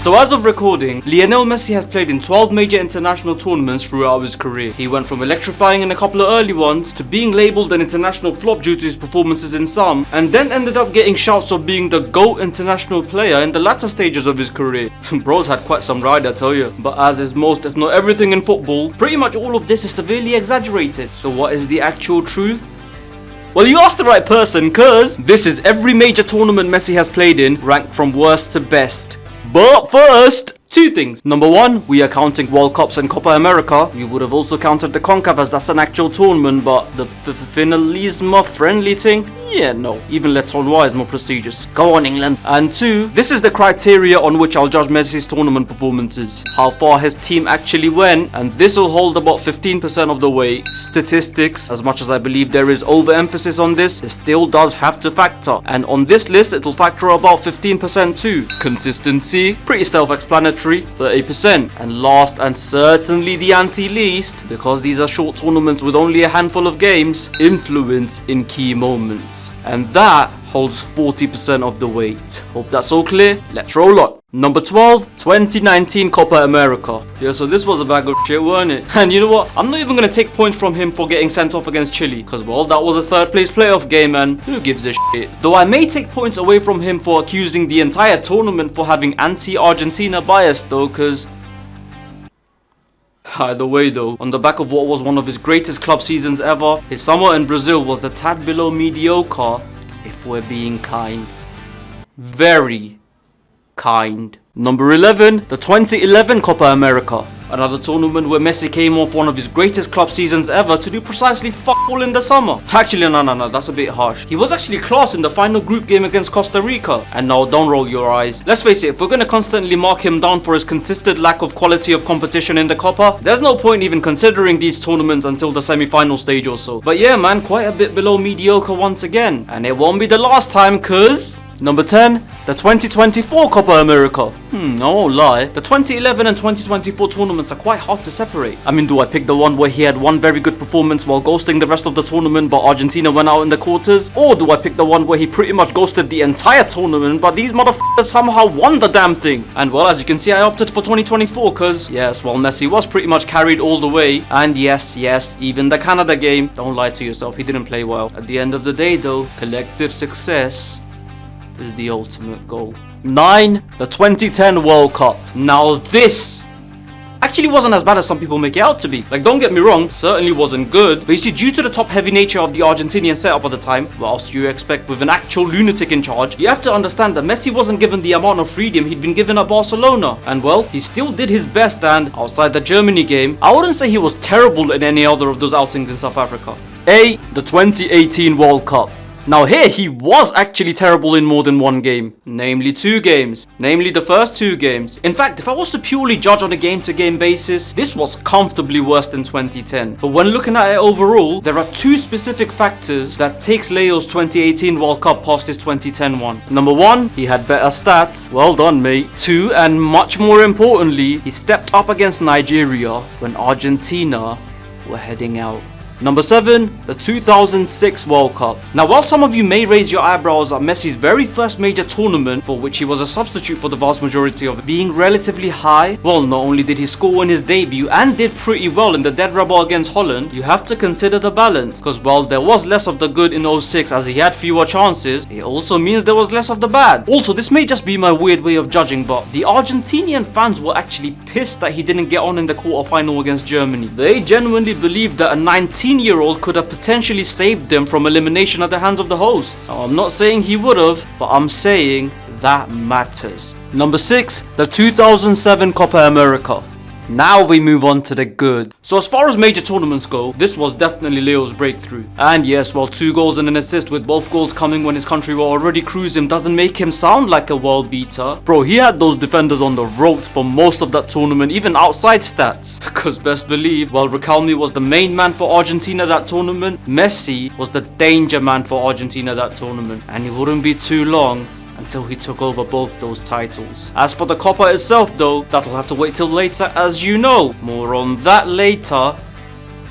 So as of recording, Lionel Messi has played in 12 major international tournaments throughout his career. He went from electrifying in a couple of early ones to being labelled an international flop due to his performances in some, and then ended up getting shouts of being the GOAT international player in the latter stages of his career. Bro's had quite some ride, I tell you. But as is most, if not everything in football, pretty much all of this is severely exaggerated. So what is the actual truth? Well, you asked the right person, cause this is every major tournament Messi has played in, ranked from worst to best. But first, two things. Number one, we are counting World Cups and Copa America. You would have also counted the CONCACAF as that's an actual tournament, but the finalismo friendly thing? Yeah, no. Even Le Tournoi is more prestigious. Go on, England. And two, this is the criteria on which I'll judge Messi's tournament performances. How far his team actually went, and this will hold about 15% of the weight. Statistics, as much as I believe there is overemphasis on this, it still does have to factor. And on this list, it will factor about 15% too. Consistency, pretty self-explanatory, 30%. And last and certainly the anti-least, because these are short tournaments with only a handful of games, influence in key moments. And that holds 40% of the weight. Hope that's all clear. Let's roll on. Number 12, 2019 Copa America. Yeah, so this was a bag of shit, weren't it? And you know what? I'm not even going to take points from him for getting sent off against Chile. Because, well, that was a third place playoff game and who gives a shit? Though I may take points away from him for accusing the entire tournament for having anti-Argentina bias though, because... Either way though, on the back of what was one of his greatest club seasons ever, his summer in Brazil was a tad below mediocre, if we're being kind. Very kind. Number 11, the 2011 Copa America. Another tournament where Messi came off one of his greatest club seasons ever to do precisely fuck all in the summer. Actually, no, that's a bit harsh. He was actually class in the final group game against Costa Rica. And now, don't roll your eyes. Let's face it, if we're gonna constantly mark him down for his consistent lack of quality of competition in the Copa, there's no point even considering these tournaments until the semi-final stage or so. But yeah, man, quite a bit below mediocre once again. And it won't be the last time, cause... Number 10, the 2024 Copa America. I won't lie, the 2011 and 2024 tournaments are quite hard to separate. I mean, do I pick the one where he had one very good performance while ghosting the rest of the tournament but Argentina went out in the quarters? Or do I pick the one where he pretty much ghosted the entire tournament but these motherfuckers somehow won the damn thing? And well, as you can see, I opted for 2024 cause, yes, well, Messi was pretty much carried all the way. And yes, even the Canada game, don't lie to yourself, he didn't play well. At the end of the day though, collective success is the ultimate goal. 9, the 2010 World Cup. Now this actually wasn't as bad as some people make it out to be. Like, don't get me wrong, certainly wasn't good. But you see, due to the top-heavy nature of the Argentinian setup at the time, what else do you expect with an actual lunatic in charge? You have to understand that Messi wasn't given the amount of freedom he'd been given at Barcelona. And well, he still did his best, and outside the Germany game, I wouldn't say he was terrible in any other of those outings in South Africa. 8, the 2018 World Cup. Now here, he was actually terrible in more than one game. Namely 2 games. Namely the first 2 games. In fact, if I was to purely judge on a game-to-game basis, this was comfortably worse than 2010. But when looking at it overall, there are 2 specific factors that takes Leo's 2018 World Cup past his 2010 one. Number 1, he had better stats. Well done, mate. 2, and much more importantly, he stepped up against Nigeria when Argentina were heading out. Number 7, the 2006 World Cup. Now, while some of you may raise your eyebrows at Messi's very first major tournament, for which he was a substitute for the vast majority of it, being relatively high, well, not only did he score in his debut and did pretty well in the dead rubber against Holland, you have to consider the balance. Because while there was less of the good in 06 as he had fewer chances, it also means there was less of the bad. Also, this may just be my weird way of judging, but the Argentinian fans were actually pissed that he didn't get on in the quarterfinal against Germany. They genuinely believed that a 19-year-old could have potentially saved them from elimination at the hands of the hosts. Now, I'm not saying he would have, but I'm saying that matters. Number 6, the 2007 Copa America. Now we move on to the good. So as far as major tournaments go, this was definitely Leo's breakthrough. And yes, while 2 goals and an assist, with both goals coming when his country were already cruising, doesn't make him sound like a world beater. Bro, he had those defenders on the ropes for most of that tournament, even outside stats. Cause best believe, while Riquelme was the main man for Argentina that tournament, Messi was the danger man for Argentina that tournament. And it wouldn't be too long until he took over both those titles. As for the Copa itself though, that'll have to wait till later, as you know. More on that later,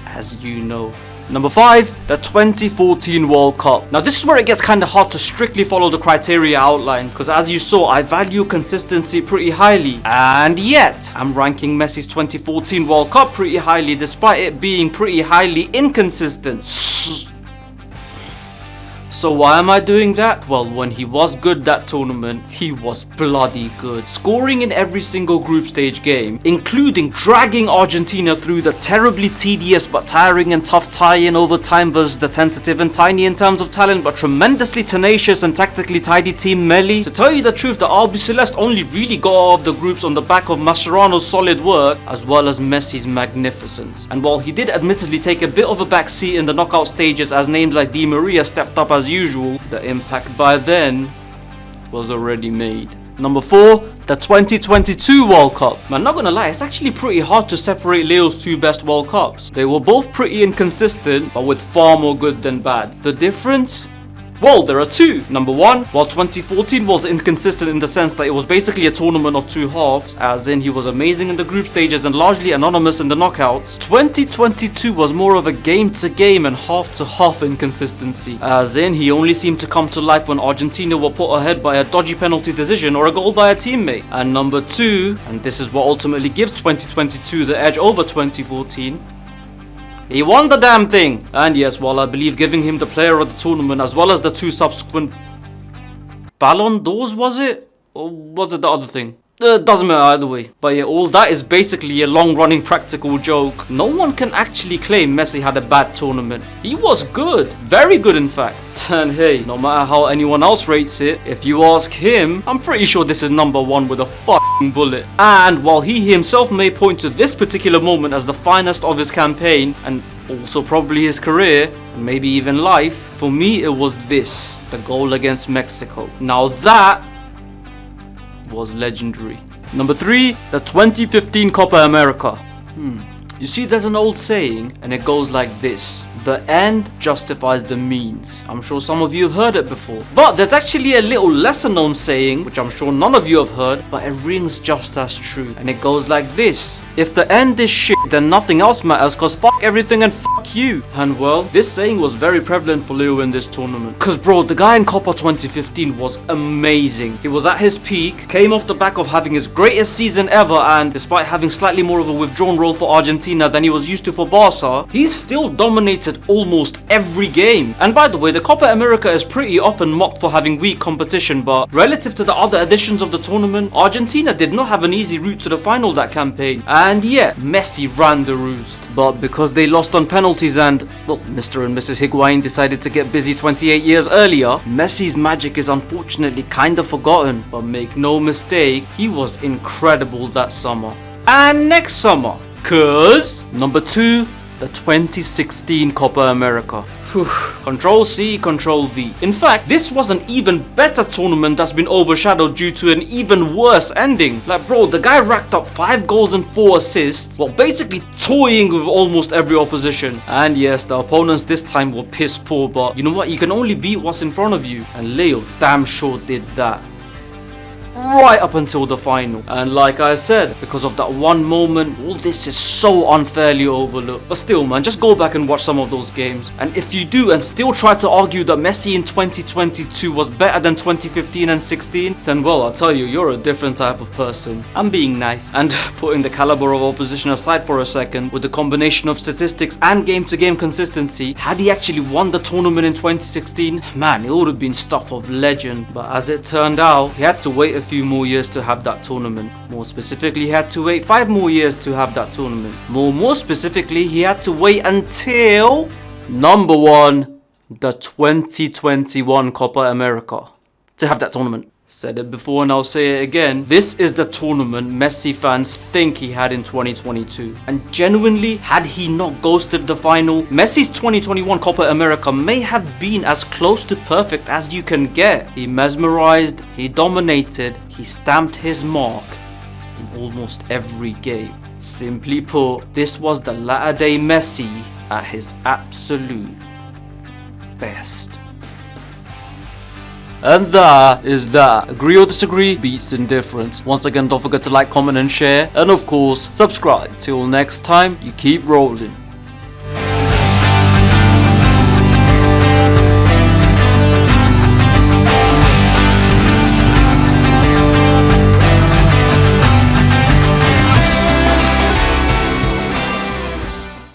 as you know. Number 5, the 2014 World Cup. Now this is where it gets kind of hard to strictly follow the criteria outlined, because as you saw, I value consistency pretty highly, and yet I'm ranking Messi's 2014 World Cup pretty highly despite it being pretty highly inconsistent. So why am I doing that? Well, when he was good that tournament, he was bloody good. Scoring in every single group stage game, including dragging Argentina through the terribly tedious but tiring and tough tie-in overtime versus the tentative and tiny in terms of talent but tremendously tenacious and tactically tidy team Melli. To tell you the truth, the Albiceleste only really got out of the groups on the back of Mascherano's solid work as well as Messi's magnificence. And while he did admittedly take a bit of a backseat in the knockout stages as names like Di Maria stepped up as usual, the impact by then was already made. Number 4, the 2022 World Cup. Man, not gonna lie, it's actually pretty hard to separate Leo's two best World Cups. They were both pretty inconsistent, but with far more good than bad. The difference? Well, there are two. Number 1, while 2014 was inconsistent in the sense that it was basically a tournament of two halves, as in he was amazing in the group stages and largely anonymous in the knockouts, 2022 was more of a game-to-game and half-to-half inconsistency, as in he only seemed to come to life when Argentina were put ahead by a dodgy penalty decision or a goal by a teammate. And number 2, and this is what ultimately gives 2022 the edge over 2014, he won the damn thing! And yes, while I believe giving him the player of the tournament as well as the 2 subsequent Ballon d'Ors, was it? Or was it the other thing? Doesn't matter either way. But yeah, all that is basically a long-running practical joke. No one can actually claim Messi had a bad tournament. He was good. Very good, in fact. And hey, no matter how anyone else rates it, if you ask him, I'm pretty sure this is number 1 with a fucking bullet. And while he himself may point to this particular moment as the finest of his campaign, and also probably his career, and maybe even life, for me it was this, the goal against Mexico. Now that was legendary. Number 3, the 2015 Copa America. You see, there's an old saying, and it goes like this: the end justifies the means. I'm sure some of you have heard it before. But there's actually a little lesser known saying, which I'm sure none of you have heard, but it rings just as true. And it goes like this: if the end is shit, then nothing else matters, cause fuck everything and fuck you. And well, this saying was very prevalent for Leo in this tournament. Cause bro, the guy in Copa 2015 was amazing. He was at his peak, came off the back of having his greatest season ever, and despite having slightly more of a withdrawn role for Argentina than he was used to for Barca, he still dominated almost every game. And by the way, the Copa America is pretty often mocked for having weak competition, but relative to the other editions of the tournament, Argentina did not have an easy route to the final that campaign, and yet Messi ran the roost. But because they lost on penalties and, well, Mr. and Mrs. Higuain decided to get busy 28 years earlier, Messi's magic is unfortunately kinda forgotten. But make no mistake, he was incredible that summer. And next summer, cause number 2, the 2016 Copa America. Control C, Control V. In fact, this was an even better tournament that's been overshadowed due to an even worse ending. Like bro, the guy racked up 5 goals and 4 assists while basically toying with almost every opposition. And yes, the opponents this time were piss poor, but you know what? You can only beat what's in front of you. And Leo damn sure did that. Right up until the final. And like I said, because of that one moment, all this is so unfairly overlooked. But still man, just go back and watch some of those games. And if you do and still try to argue that Messi in 2022 was better than 2015 and 16, then well, I'll tell you, you're a different type of person. I'm being nice. And putting the caliber of opposition aside for a second, with the combination of statistics and game-to-game consistency, had he actually won the tournament in 2016, man, it would have been stuff of legend. But as it turned out, he had to wait a few more years to have that tournament. More specifically, he had to wait 5 more years to have that tournament. More specifically, he had to wait until number 1, the 2021 Copa America, to have that tournament. Said it before and I'll say it again. This is the tournament Messi fans think he had in 2022. And genuinely, had he not ghosted the final, Messi's 2021 Copa America may have been as close to perfect as you can get. He mesmerized, he dominated, he stamped his mark in almost every game. Simply put, this was the latter day Messi at his absolute best. And that is that. Agree or disagree, beats indifference. Once again, don't forget to like, comment and share, and of course, subscribe. Till next time, you keep rolling.